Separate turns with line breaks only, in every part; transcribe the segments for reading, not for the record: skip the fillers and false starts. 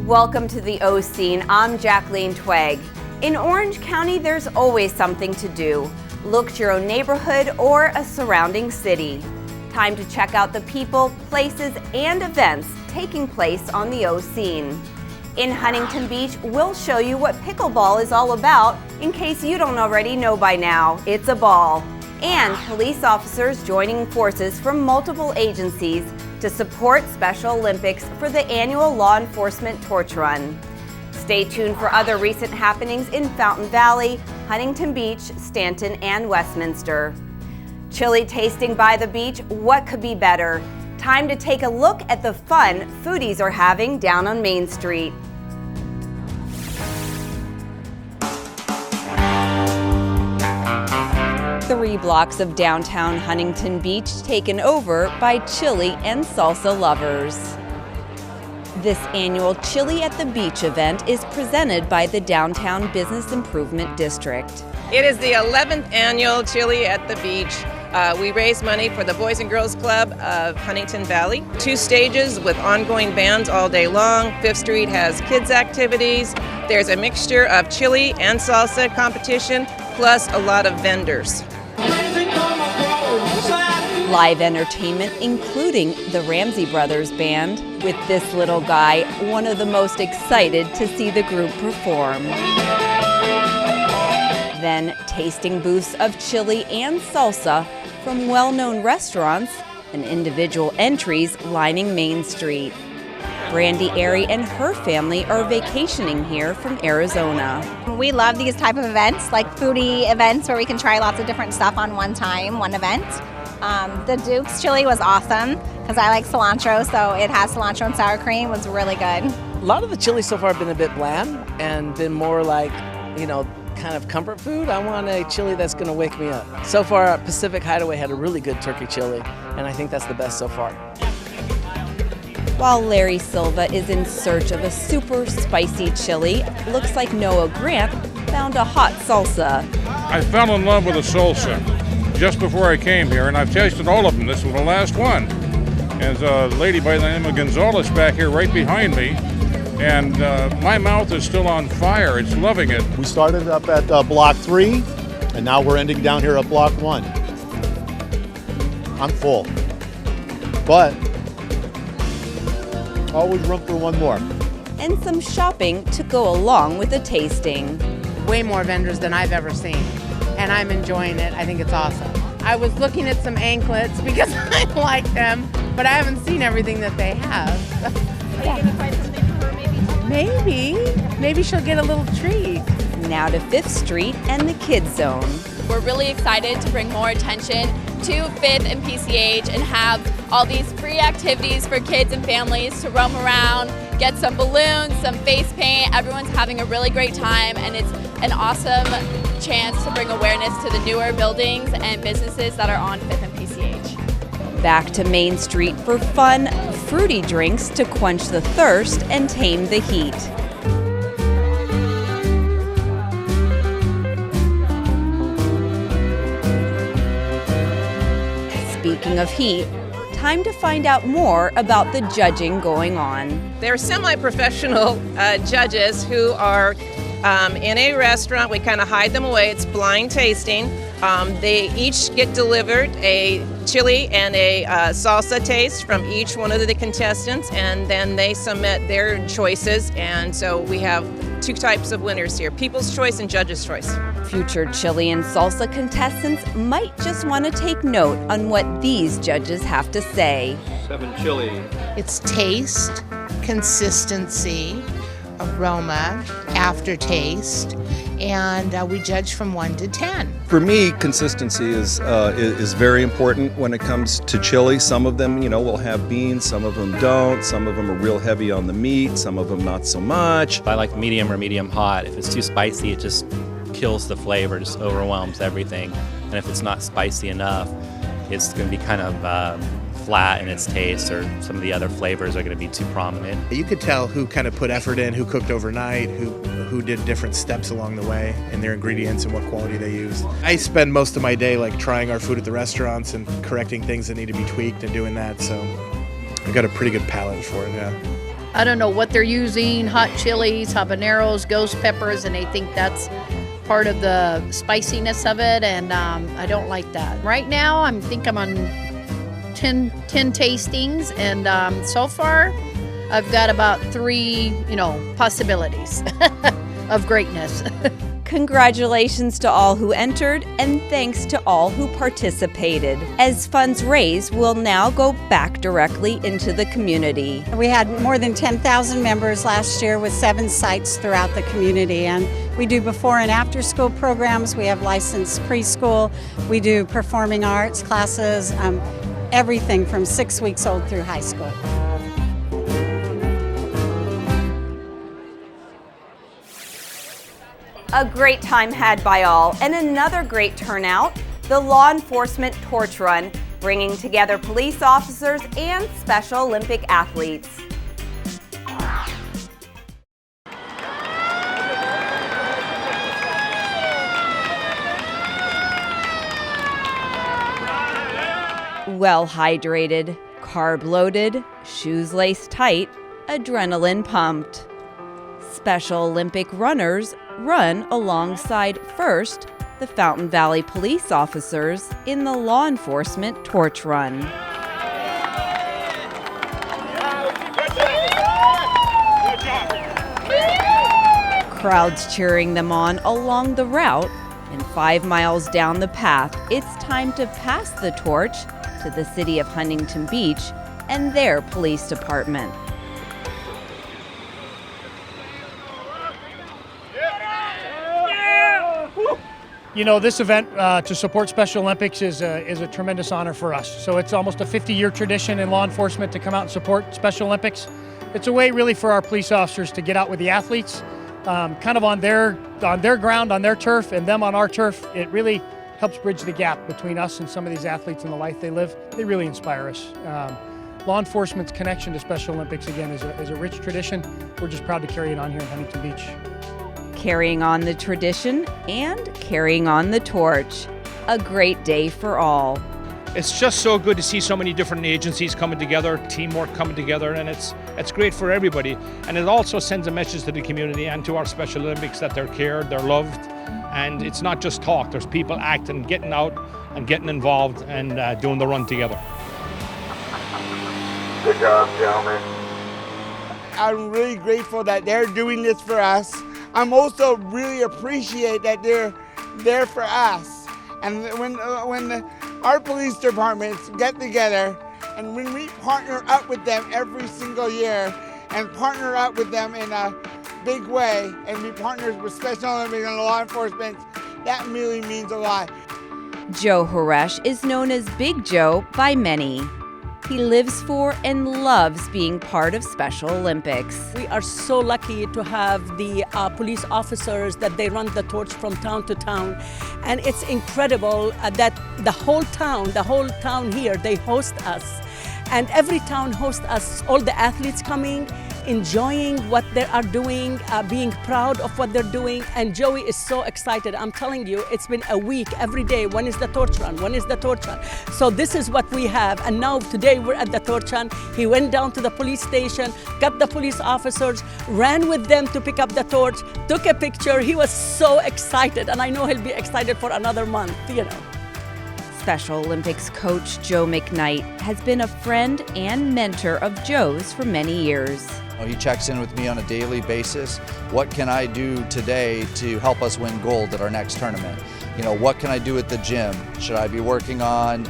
Welcome to the O Scene. I'm Jacqueline Twegg. In Orange County, there's always something to do. Look to your own neighborhood or a surrounding city. Time to check out the people, places, and events taking place on the O Scene. In Huntington Beach, we'll show you what pickleball is all about in case you don't already know by now. It's a ball. And police officers joining forces from multiple agencies to support Special Olympics for the annual Law Enforcement Torch Run. Stay tuned for other recent happenings in Fountain Valley, Huntington Beach, Stanton, and Westminster. Chili tasting by the beach, what could be better? Time to take a look at the fun foodies are having down on Main Street. Three blocks of downtown Huntington Beach taken over by chili and salsa lovers. This annual Chili at the Beach event is presented by the Downtown Business Improvement District.
It is the 11th annual Chili at the Beach. We raise money for the Boys and Girls Club of Huntington Valley. 2 stages with ongoing bands all day long. 5th Street has kids activities. There's a mixture of chili and salsa competition, plus a lot of vendors.
Live entertainment, including the Ramsey Brothers Band, with this little guy one of the most excited to see the group perform. Then tasting booths of chili and salsa from well-known restaurants and individual entries lining Main Street. Brandy Airy and her family are vacationing here from Arizona.
We love these type of events, like foodie events where we can try lots of different stuff on one event. The Duke's chili was awesome because I like cilantro, so it has cilantro and sour cream. It was really good.
A lot of the chili so far have been a bit bland and been more like, kind of comfort food. I want a chili that's going to wake me up. So far, Pacific Hideaway had a really good turkey chili, and I think that's the best so far.
While Larry Silva is in search of a super spicy chili, looks like Noah Grant found a hot salsa.
I fell in love with a salsa just before I came here, and I've tasted all of them. This was the last one. There's a lady by the name of Gonzalez back here right behind me, and my mouth is still on fire. It's loving it.
We started up at Block 3, and now we're ending down here at Block 1. I'm full, but always room for one more.
And some shopping to go along with the tasting.
Way more vendors than I've ever seen, and I'm enjoying it. I think it's awesome. I was looking at some anklets because I like them, but I haven't seen everything that they have.
Are you going to find something for her
Maybe she'll get a little treat.
Now to 5th Street and the Kids Zone.
We're really excited to bring more attention to 5th and PCH and have all these free activities for kids and families to roam around, get some balloons, some face paint. Everyone's having a really great time, and it's an awesome chance to bring awareness to the newer buildings and businesses that are on 5th and PCH.
Back to Main Street for fun, fruity drinks to quench the thirst and tame the heat. Speaking of heat, time to find out more about the judging going on.
They're semi-professional judges who are in a restaurant. We kind of hide them away. It's blind tasting. They each get delivered a chili and a salsa taste from each one of the contestants, and then they submit their choices. And so we have 2 types of winners here, People's Choice and Judge's Choice.
Future chili and salsa contestants might just want to take note on what these judges have to say.
7 chili.
It's taste, consistency, aroma, aftertaste, and we judge from 1 to 10.
For me, consistency is very important when it comes to chili. Some of them, will have beans, some of them don't. Some of them are real heavy on the meat, some of them not so much.
I like medium or medium hot. If it's too spicy, it just kills the flavor, just overwhelms everything. And if it's not spicy enough, it's going to be kind of flat in its taste, or some of the other flavors are going to be too prominent.
You could tell who kind of put effort in, who cooked overnight, who did different steps along the way in their ingredients and what quality they used. I spend most of my day trying our food at the restaurants and correcting things that need to be tweaked and doing that, so I've got a pretty good palate for it, yeah.
I don't know what they're using, hot chilies, habaneros, ghost peppers, and they think that's part of the spiciness of it, and I don't like that. Right now, I think I'm on 10 tastings, and so far, I've got about 3, possibilities of greatness.
Congratulations to all who entered, and thanks to all who participated. As funds raised will now go back directly into the community.
We had more than 10,000 members last year with 7 sites throughout the community, and we do before and after school programs. We have licensed preschool. We do performing arts classes, everything from 6 weeks old through high school.
A great time had by all, and another great turnout, the Law Enforcement Torch Run, bringing together police officers and Special Olympic athletes. Well hydrated, carb loaded, shoes laced tight, adrenaline pumped. Special Olympic runners run alongside first the Fountain Valley police officers in the Law Enforcement Torch Run. Crowds cheering them on along the route, and 5 miles down the path, it's time to pass the torch to the city of Huntington Beach and their police department.
This event to support Special Olympics is a tremendous honor for us. So it's almost a 50-year tradition in law enforcement to come out and support Special Olympics. It's a way really for our police officers to get out with the athletes, kind of on their ground, on their turf, and them on our turf. It really helps bridge the gap between us and some of these athletes and the life they live. They really inspire us. Law enforcement's connection to Special Olympics, again, is a rich tradition. We're just proud to carry it on here in Huntington Beach.
Carrying on the tradition and carrying on the torch. A great day for all.
It's just so good to see so many different agencies coming together, teamwork coming together, and it's great for everybody. And it also sends a message to the community and to our Special Olympics that they're cared, they're loved, and it's not just talk. There's people acting, getting out and getting involved and doing the run together.
Good job, gentlemen.
I'm really grateful that they're doing this for us. I'm also really appreciate that they're there for us. And when our police departments get together and when we partner up with them every single year and partner up with them in a big way, and we partner with Special Olympics and law enforcement, that really means a lot.
Joe Horesh is known as Big Joe by many. He lives for and loves being part of Special Olympics.
We are so lucky to have the police officers that they run the torch from town to town. And it's incredible that the whole town here, they host us. And every town hosts us, all the athletes coming, enjoying what they are doing, being proud of what they're doing. And Joey is so excited. I'm telling you, it's been a week every day. When is the torch run? When is the torch run? So this is what we have. And now today we're at the torch run. He went down to the police station, got the police officers, ran with them to pick up the torch, took a picture. He was so excited. And I know he'll be excited for another month,
Special Olympics coach Joe McKnight has been a friend and mentor of Joe's for many years.
He checks in with me on a daily basis. What can I do today to help us win gold at our next tournament? What can I do at the gym? Should I be working on,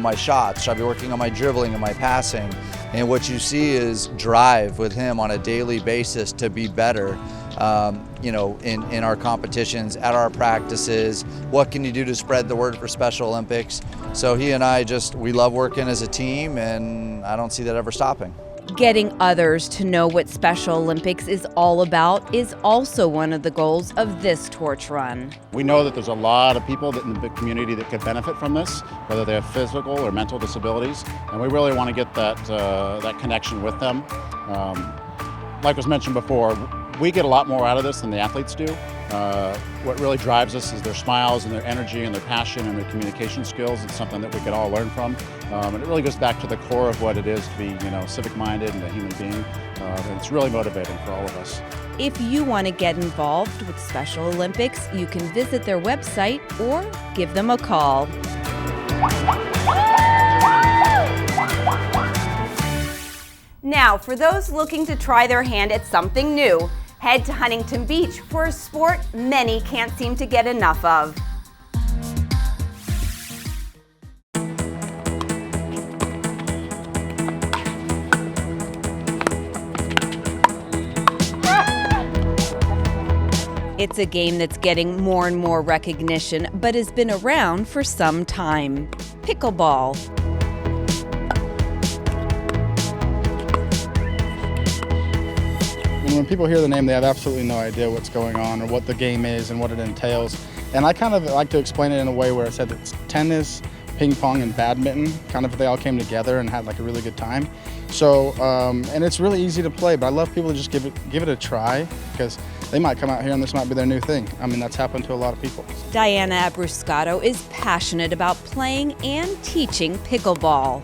my shots? Should I be working on my dribbling and my passing? And what you see is drive with him on a daily basis to be better. In our competitions, at our practices. What can you do to spread the word for Special Olympics? So he and I we love working as a team, and I don't see that ever stopping.
Getting others to know what Special Olympics is all about is also one of the goals of this torch run.
We know that there's a lot of people in the community that could benefit from this, whether they have physical or mental disabilities, and we really want to get that connection with them. Like was mentioned before, we get a lot more out of this than the athletes do, What really drives us is their smiles and their energy and their passion and their communication skills. It's something that we could all learn from. And it really goes back to the core of what it is to be, civic-minded and a human being. And it's really motivating for all of us.
If you want to get involved with Special Olympics, you can visit their website or give them a call. Now, for those looking to try their hand at something new, head to Huntington Beach for a sport many can't seem to get enough of. It's a game that's getting more and more recognition, but has been around for some time. Pickleball.
When people hear the name, they have absolutely no idea what's going on or what the game is and what it entails. And I kind of like to explain it in a way where I said it's tennis, ping pong, and badminton. Kind of they all came together and had like a really good time. So, and it's really easy to play, but I love people to just give it a try because they might come out here and this might be their new thing. I mean, that's happened to a lot of people.
Diana Abruscato is passionate about playing and teaching pickleball.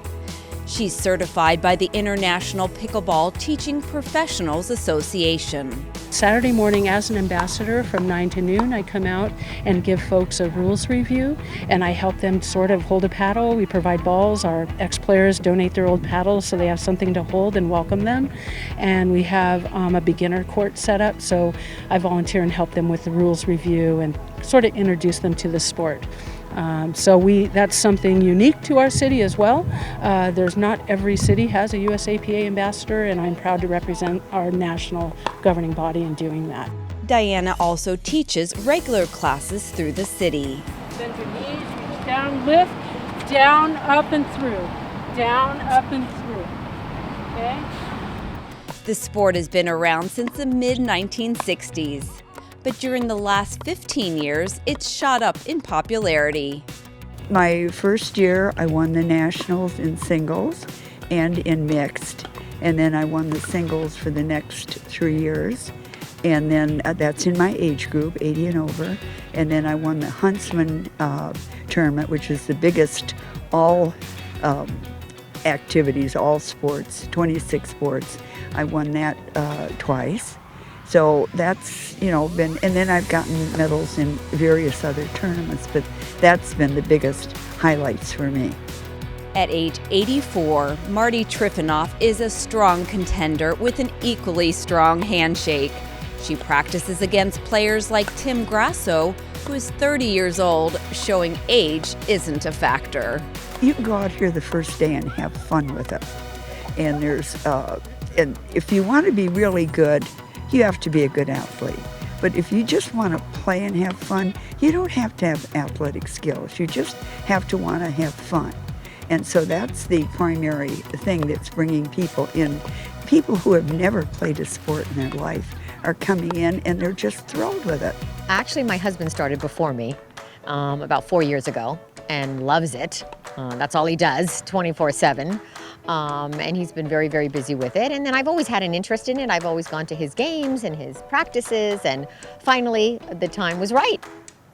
She's certified by the International Pickleball Teaching Professionals Association.
Saturday morning as an ambassador from 9 to noon, I come out and give folks a rules review and I help them sort of hold a paddle. We provide balls. Our ex-players donate their old paddles so they have something to hold and welcome them. And we have a beginner court set up, so I volunteer and help them with the rules review and sort of introduce them to the sport. That's something unique to our city as well. There's not every city has a USAPA ambassador, and I'm proud to represent our national governing body in doing that.
Diana also teaches regular classes through the city.
Bend your knees, reach down, lift, down, up and through, down, up and through, okay?
The sport has been around since the mid-1960s. But during the last 15 years, it's shot up in popularity.
My first year, I won the nationals in singles and in mixed, and then I won the singles for the next 3 years, and then that's in my age group, 80 and over, and then I won the Huntsman tournament, which is the biggest all activities, all sports, 26 sports. I won that twice. So that's, been, and then I've gotten medals in various other tournaments, but that's been the biggest highlights for me.
At age 84, Marty Trifanoff is a strong contender with an equally strong handshake. She practices against players like Tim Grasso, who is 30 years old, showing age isn't a factor.
You can go out here the first day and have fun with it. And and if you want to be really good, you have to be a good athlete. But if you just want to play and have fun, you don't have to have athletic skills. You just have to want to have fun. And so that's the primary thing that's bringing people in. People who have never played a sport in their life are coming in and they're just thrilled with it.
Actually, my husband started before me about 4 years ago and loves it. That's all he does, 24/7. And he's been very, very busy with it. And then I've always had an interest in it. I've always gone to his games and his practices. And finally, the time was right,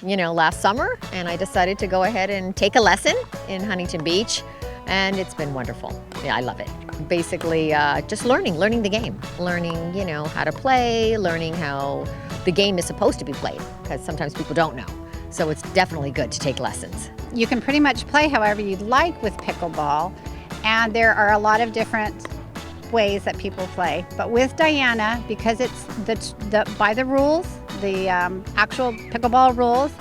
last summer. And I decided to go ahead and take a lesson in Huntington Beach. And it's been wonderful. Yeah, I love it. Basically, just learning the game. Learning, how to play, learning how the game is supposed to be played. Because sometimes people don't know. So it's definitely good to take lessons.
You can pretty much play however you'd like with pickleball. And there are a lot of different ways that people play. But with Diana, because it's by the rules, the actual pickleball rules,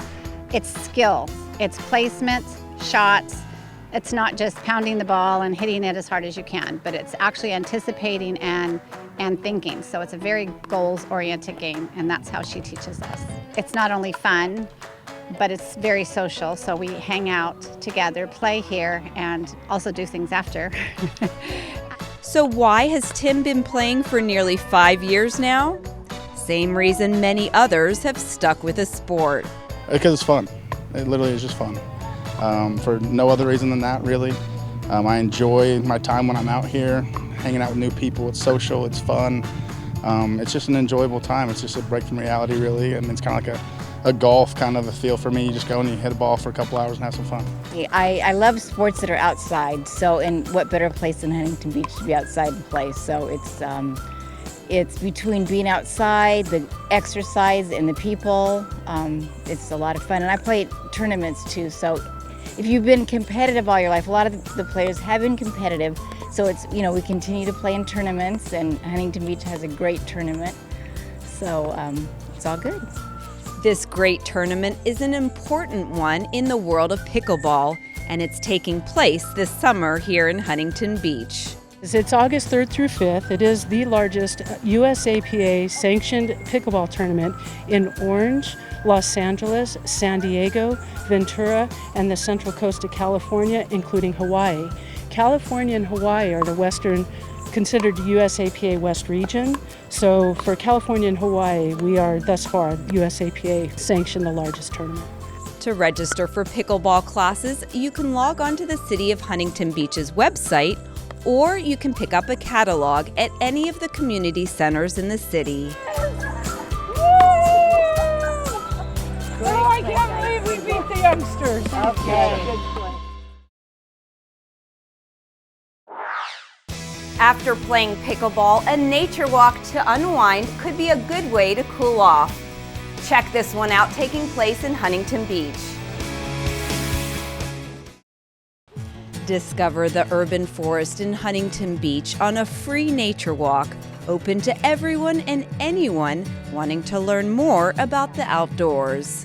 it's skill, it's placement, shots. It's not just pounding the ball and hitting it as hard as you can, but it's actually anticipating and thinking. So it's a very goals-oriented game, and that's how she teaches us. It's not only fun, but it's very social, so we hang out together, play here, and also do things after.
So why has Tim been playing for nearly 5 years now? Same reason many others have stuck with the sport.
Because it's fun. It literally is just fun. For no other reason than that, really. I enjoy my time when I'm out here, hanging out with new people. It's social, it's fun. It's just an enjoyable time. It's just a break from reality, really, and it's kind of like a golf kind of a feel for me. You just go and you hit a ball for a couple hours and have some fun.
I love sports that are outside, so and what better place than Huntington Beach to be outside and play. So it's between being outside, the exercise, and the people. It's a lot of fun, and I play tournaments too. So if you've been competitive all your life, a lot of the players have been competitive. So it's, we continue to play in tournaments, and Huntington Beach has a great tournament. So it's all good.
This great tournament is an important one in the world of pickleball, and it's taking place this summer here in Huntington Beach.
It's August 3rd through 5th. It is the largest USAPA sanctioned pickleball tournament in Orange, Los Angeles, San Diego, Ventura, and the Central Coast of California, including Hawaii. California and Hawaii are the considered USAPA West region. So for California and Hawaii, we are thus far USAPA sanctioned the largest tournament.
To register for pickleball classes, you can log on to the City of Huntington Beach's website, or you can pick up a catalog at any of the community centers in the city.
Oh, I can't believe we beat the youngsters. Okay.
After playing pickleball, a nature walk to unwind could be a good way to cool off. Check this one out, taking place in Huntington Beach. Discover the urban forest in Huntington Beach on a free nature walk, open to everyone and anyone wanting to learn more about the outdoors.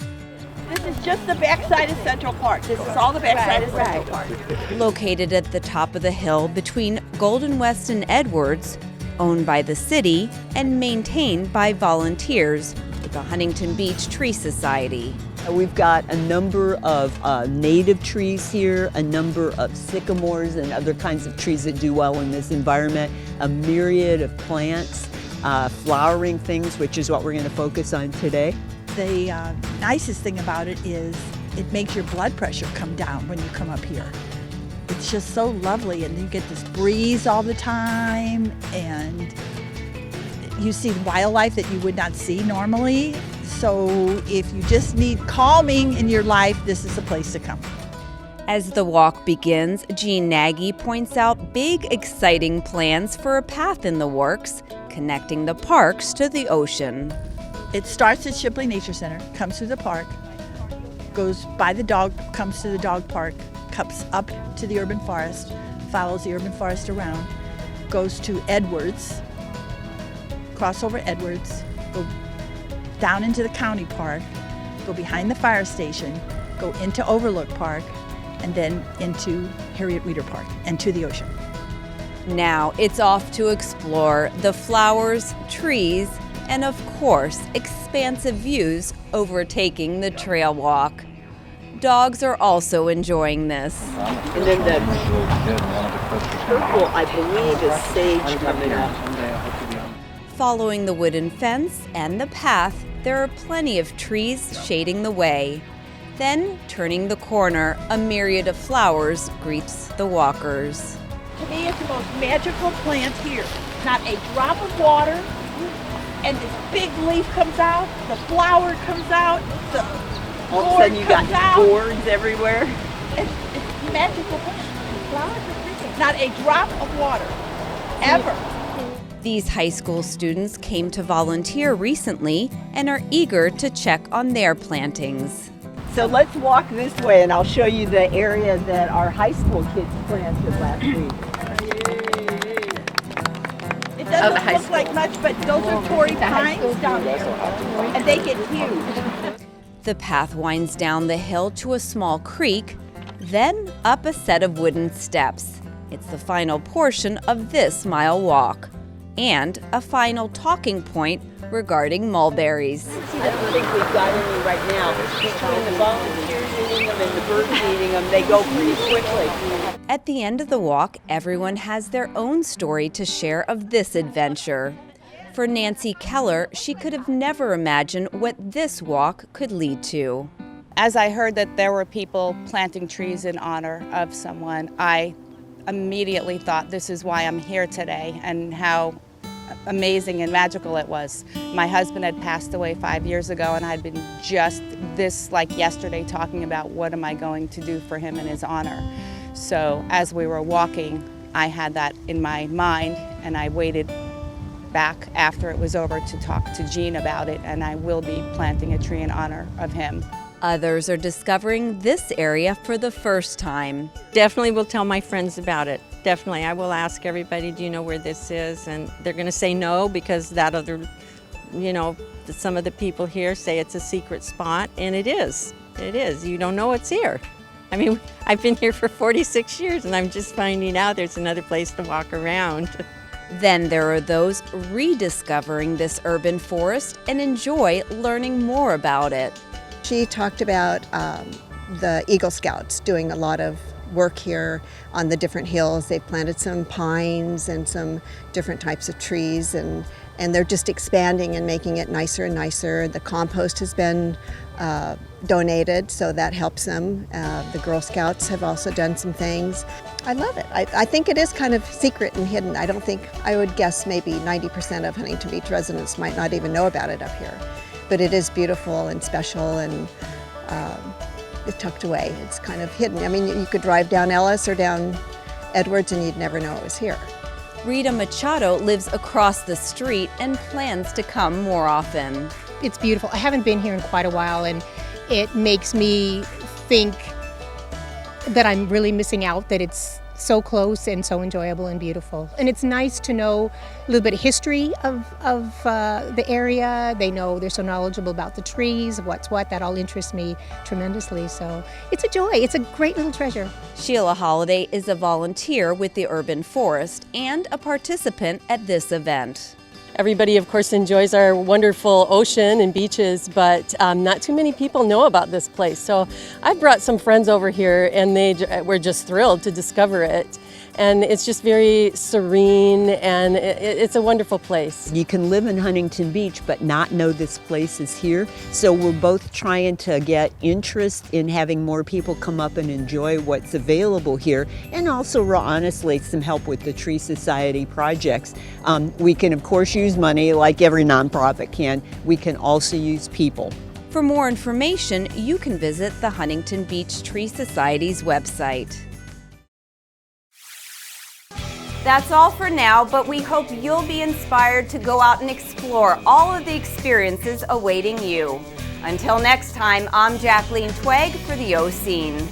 This is just the backside of Central Park. This is all the backside of Central Park.
Located at the top of the hill between Golden West and Edwards, owned by the city and maintained by volunteers with the Huntington Beach Tree Society.
We've got a number of native trees here, a number of sycamores and other kinds of trees that do well in this environment, a myriad of plants, flowering things, which is what we're going to focus on today.
The nicest thing about it is it makes your blood pressure come down when you come up here. It's just so lovely, and you get this breeze all the time, and you see wildlife that you would not see normally. So if you just need calming in your life, this is the place to come.
As the walk begins, Jean Nagy points out big, exciting plans for a path in the works, connecting the parks to the ocean.
It starts at Shipley Nature Center, comes through the park, goes by the dog, comes to the dog park, comes up to the urban forest, follows the urban forest around, goes to Edwards, cross over Edwards, go down into the county park, go behind the fire station, go into Overlook Park, and then into Harriet Reeder Park and to the ocean.
Now it's off to explore the flowers, trees, and of course, expansive views overtaking the trail walk. Dogs are also enjoying this.
And then the purple, I believe, is sage coming up.
Following the wooden fence and the path, there are plenty of trees shading the way. Then, turning the corner, a myriad of flowers greets the walkers.
To me, it's the most magical plant here. Not a drop of water, and this big leaf comes out, the flower comes out, the
all of a sudden you got gourds everywhere.
It's magical plant. Flowers are pretty. Not a drop of water, ever.
These high school students came to volunteer recently and are eager to check on their plantings.
So let's walk this way and I'll show you the area that our high school kids planted last week.
It doesn't look like much, but those are Torrey pines down there, and they get huge.
The path winds down the hill to a small creek, then up a set of wooden steps. It's the final portion of this mile walk, and a final talking point regarding mulberries.
See the thing we've got in you right now, between the volunteers eating them and the birds eating them, they go pretty quickly.
At the end of the walk, everyone has their own story to share of this adventure. For Nancy Keller, she could have never imagined what this walk could lead to.
As I heard that there were people planting trees in honor of someone, I immediately thought this is why I'm here today and how amazing and magical it was. My husband had passed away 5 years ago, and I'd been just this like yesterday talking about what am I going to do for him in his honor. So as we were walking, I had that in my mind, and I waited back after it was over to talk to Gene about it, and I will be planting a tree in honor of him.
Others are discovering this area for the first time.
Definitely will tell my friends about it. Definitely. I will ask everybody, do you know where this is? And they're going to say no because that other, some of the people here say it's a secret spot, and it is. It is. You don't know it's here. I mean, I've been here for 46 years, and I'm just finding out there's another place to walk around.
Then there are those rediscovering this urban forest and enjoy learning more about it.
She talked about the Eagle Scouts doing a lot of work here on the different hills. They've planted some pines and some different types of trees, and they're just expanding and making it nicer and nicer. The compost has been donated, so that helps them. The Girl Scouts have also done some things. I love it. I think it is kind of secret and hidden. I would guess maybe 90% of Huntington Beach residents might not even know about it up here. But it is beautiful and special, and it's tucked away. It's kind of hidden. I mean, you could drive down Ellis or down Edwards and you'd never know it was here.
Rita Machado lives across the street and plans to come more often.
It's beautiful. I haven't been here in quite a while, and it makes me think that I'm really missing out, that it's so close and so enjoyable and beautiful. And it's nice to know a little bit of history of the area. They're so knowledgeable about the trees, what's what. That all interests me tremendously. So it's a joy. It's a great little treasure.
Sheila Holiday is a volunteer with the Urban Forest and a participant at this event.
Everybody, of course, enjoys our wonderful ocean and beaches, but not too many people know about this place. So I brought some friends over here, and they were just thrilled to discover it. And it's just very serene, and it's a wonderful place.
You can live in Huntington Beach but not know this place is here. So we're both trying to get interest in having more people come up and enjoy what's available here, and also, honestly, some help with the Tree Society projects. We can, of course, use money like every nonprofit can. We can also use people.
For more information, you can visit the Huntington Beach Tree Society's website. That's all for now, but we hope you'll be inspired to go out and explore all of the experiences awaiting you. Until next time, I'm Jacqueline Twegg for the O Scene.